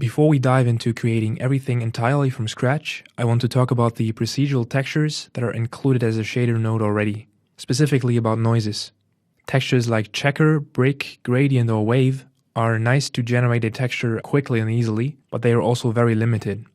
Before we dive into creating everything entirely from scratch, I want to talk about the procedural textures that are included as a shader node already, specifically about noises. Textures like checker, brick, gradient, or wave are nice to generate a texture quickly and easily, but they are also very limited.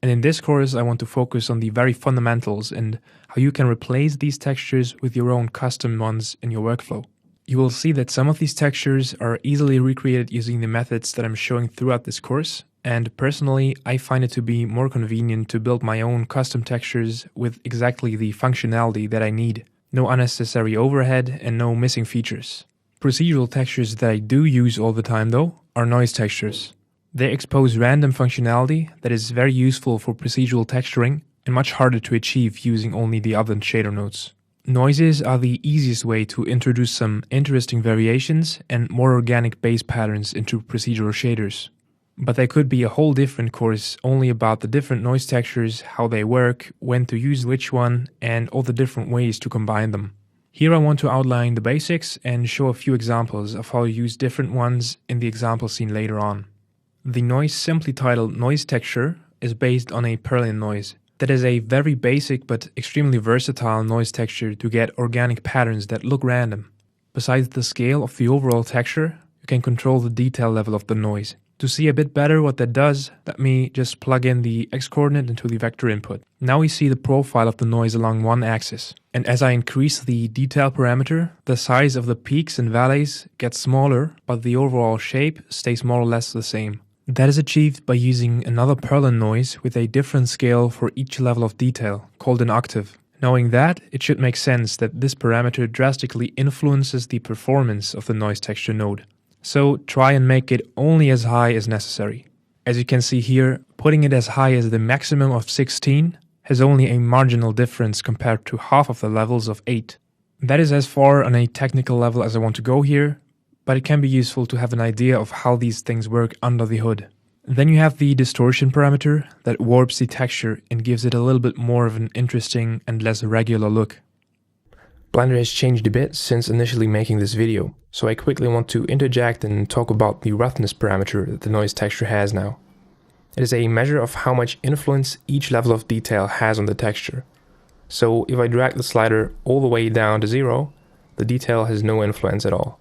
And in this course, I want to focus on the very fundamentals and how you can replace these textures with your own custom ones in your workflow. You will see that some of these textures are easily recreated using the methods that I'm showing throughout this course, and personally, I find it to be more convenient to build my own custom textures with exactly the functionality that I need. No unnecessary overhead and no missing features. Procedural textures that I do use all the time though are noise textures. They expose random functionality that is very useful for procedural texturing and much harder to achieve using only the other shader nodes. Noises are the easiest way to introduce some interesting variations and more organic base patterns into procedural shaders. But there could be a whole different course only about the different noise textures, how they work, when to use which one, and all the different ways to combine them. Here I want to outline the basics and show a few examples of how to use different ones in the example seen later on. The noise simply titled noise texture is based on a Perlin noise. That is a very basic but extremely versatile noise texture to get organic patterns that look random. Besides the scale of the overall texture, you can control the detail level of the noise. To see a bit better what that does, let me just plug in the x-coordinate into the vector input. Now we see the profile of the noise along one axis. And as I increase the detail parameter, the size of the peaks and valleys gets smaller, but the overall shape stays more or less the same. That is achieved by using another Perlin noise with a different scale for each level of detail, called an octave. Knowing that, it should make sense that this parameter drastically influences the performance of the noise texture node. So try and make it only as high as necessary. As you can see here, putting it as high as the maximum of 16 has only a marginal difference compared to half of the levels of 8. That is as far on a technical level as I want to go here, but it can be useful to have an idea of how these things work under the hood. Then you have the distortion parameter that warps the texture and gives it a little bit more of an interesting and less regular look. Blender has changed a bit since initially making this video, so I quickly want to interject and talk about the roughness parameter that the noise texture has now. It is a measure of how much influence each level of detail has on the texture. So if I drag the slider all the way down to 0, the detail has no influence at all.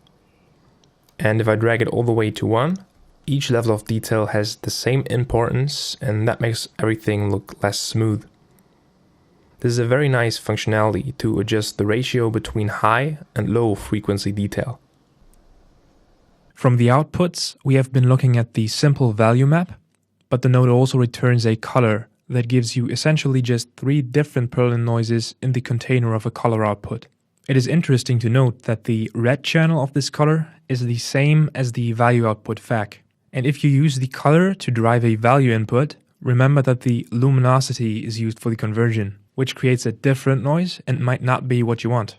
And if I drag it all the way to 1, each level of detail has the same importance, and that makes everything look less smooth. This is a very nice functionality to adjust the ratio between high and low frequency detail. From the outputs, we have been looking at the simple value map, but the node also returns a color that gives you essentially just 3 different Perlin noises in the container of a color output. It is interesting to note that the red channel of this color is the same as the value output FAC. And if you use the color to drive a value input, remember that the luminosity is used for the conversion, which creates a different noise and might not be what you want.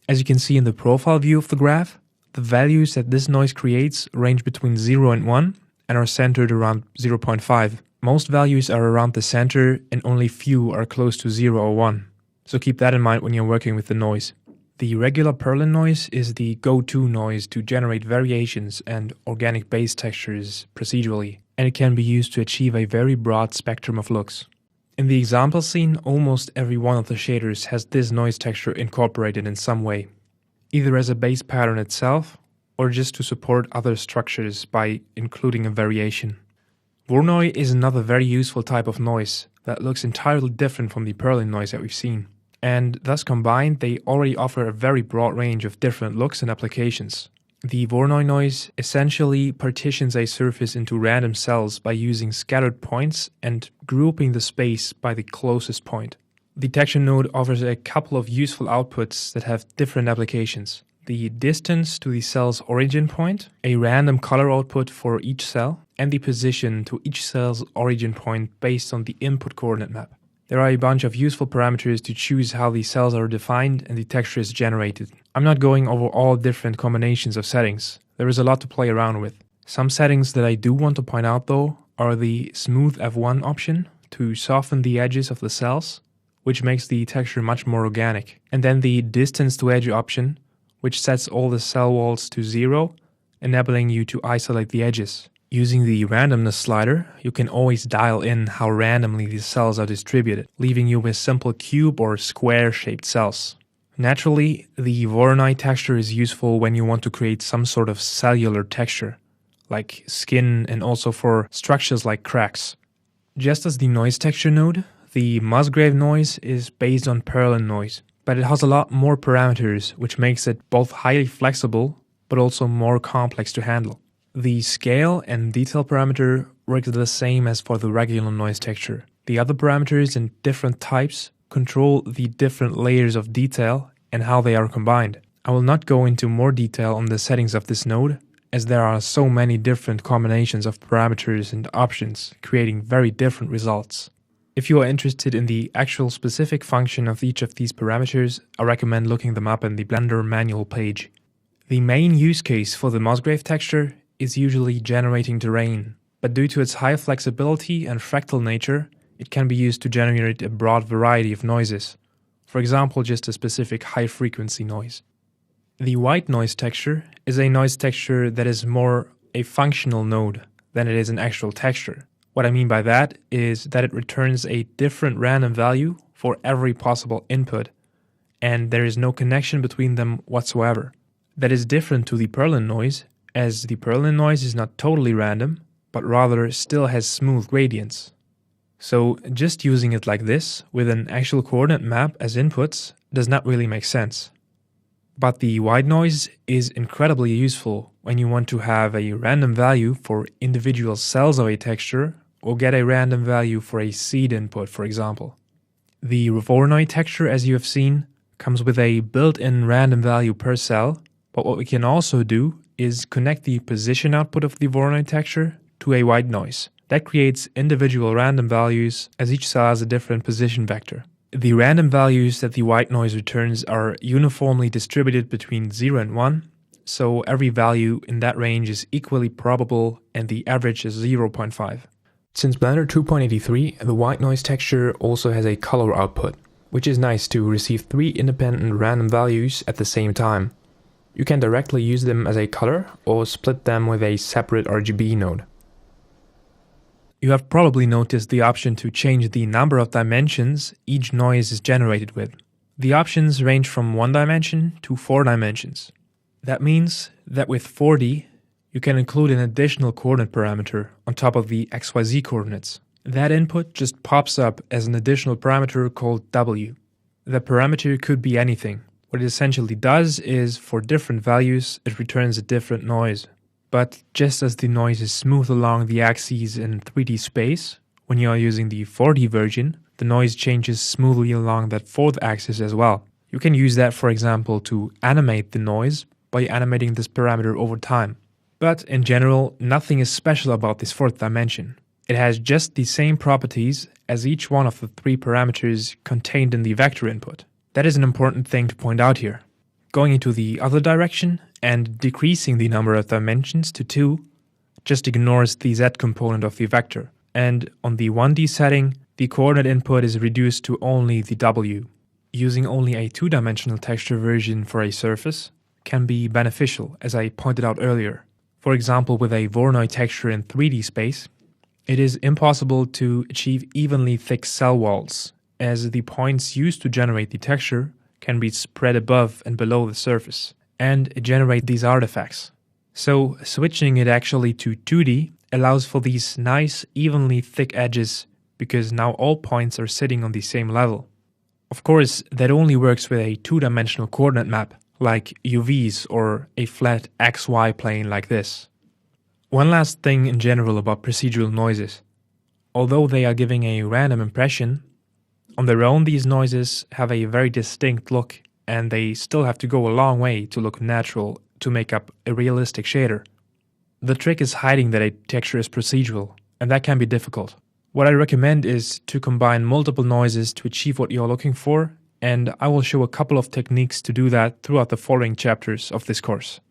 As you can see in the profile view of the graph, the values that this noise creates range between 0 and 1 and are centered around 0.5. Most values are around the center and only few are close to 0 or 1. So keep that in mind when you're working with the noise. The regular Perlin noise is the go-to noise to generate variations and organic base textures procedurally, and it can be used to achieve a very broad spectrum of looks. In the example scene, almost every one of the shaders has this noise texture incorporated in some way, either as a base pattern itself or just to support other structures by including a variation. Voronoi is another very useful type of noise that looks entirely different from the Perlin noise that we've seen. And thus combined, they already offer a very broad range of different looks and applications. The Voronoi noise essentially partitions a surface into random cells by using scattered points and grouping the space by the closest point. The texture node offers a couple of useful outputs that have different applications. The distance to the cell's origin point, a random color output for each cell, and the position to each cell's origin point based on the input coordinate map. There are a bunch of useful parameters to choose how the cells are defined and the texture is generated. I'm not going over all different combinations of settings. There is a lot to play around with. Some settings that I do want to point out though are the Smooth F1 option to soften the edges of the cells, which makes the texture much more organic. And then the Distance to Edge option, which sets all the cell walls to 0, enabling you to isolate the edges. Using the randomness slider, you can always dial in how randomly these cells are distributed, leaving you with simple cube or square-shaped cells. Naturally, the Voronoi texture is useful when you want to create some sort of cellular texture, like skin and also for structures like cracks. Just as the noise texture node, the Mosgrave noise is based on Perlin noise, but it has a lot more parameters, which makes it both highly flexible but also more complex to handle. The scale and detail parameter works the same as for the regular noise texture. The other parameters and different types control the different layers of detail and how they are combined. I will not go into more detail on the settings of this node, as there are so many different combinations of parameters and options, creating very different results. If you are interested in the actual specific function of each of these parameters, I recommend looking them up in the Blender manual page. The main use case for the Mosgrave texture is usually generating terrain, but due to its high flexibility and fractal nature, it can be used to generate a broad variety of noises. For example, just a specific high-frequency noise. The white noise texture is a noise texture that is more a functional node than it is an actual texture. What I mean by that is that it returns a different random value for every possible input, and there is no connection between them whatsoever. That is different to the Perlin noise, as the Perlin noise is not totally random, but rather still has smooth gradients. So just using it like this, with an actual coordinate map as inputs, does not really make sense. But the white noise is incredibly useful when you want to have a random value for individual cells of a texture, or get a random value for a seed input, for example. The Voronoi texture, as you have seen, comes with a built-in random value per cell, but what we can also do is connect the position output of the Voronoi texture to a white noise. That creates individual random values, as each cell has a different position vector. The random values that the white noise returns are uniformly distributed between 0 and 1, so every value in that range is equally probable and the average is 0.5. Since Blender 2.83, the white noise texture also has a color output, which is nice to receive 3 independent random values at the same time. You can directly use them as a color or split them with a separate RGB node. You have probably noticed the option to change the number of dimensions each noise is generated with. The options range from 1 dimension to 4 dimensions. That means that with 4D, you can include an additional coordinate parameter on top of the XYZ coordinates. That input just pops up as an additional parameter called W. The parameter could be anything. What it essentially does is, for different values, it returns a different noise. But just as the noise is smooth along the axes in 3D space, when you are using the 4D version, the noise changes smoothly along that 4th axis as well. You can use that, for example, to animate the noise by animating this parameter over time. But in general, nothing is special about this 4th dimension. It has just the same properties as each one of the 3 parameters contained in the vector input. That is an important thing to point out here. Going into the other direction and decreasing the number of dimensions to 2 just ignores the z component of the vector, and on the 1D setting, the coordinate input is reduced to only the w. Using only a 2-dimensional texture version for a surface can be beneficial, as I pointed out earlier. For example, with a Voronoi texture in 3D space, it is impossible to achieve evenly thick cell walls, as the points used to generate the texture can be spread above and below the surface, and generate these artifacts. So switching it actually to 2D allows for these nice, evenly thick edges, because now all points are sitting on the same level. Of course, that only works with a 2-dimensional coordinate map, like UVs or a flat XY plane like this. One last thing in general about procedural noises. Although they are giving a random impression, on their own these noises have a very distinct look, and they still have to go a long way to look natural to make up a realistic shader. The trick is hiding that a texture is procedural, and that can be difficult. What I recommend is to combine multiple noises to achieve what you're looking for, and I will show a couple of techniques to do that throughout the following chapters of this course.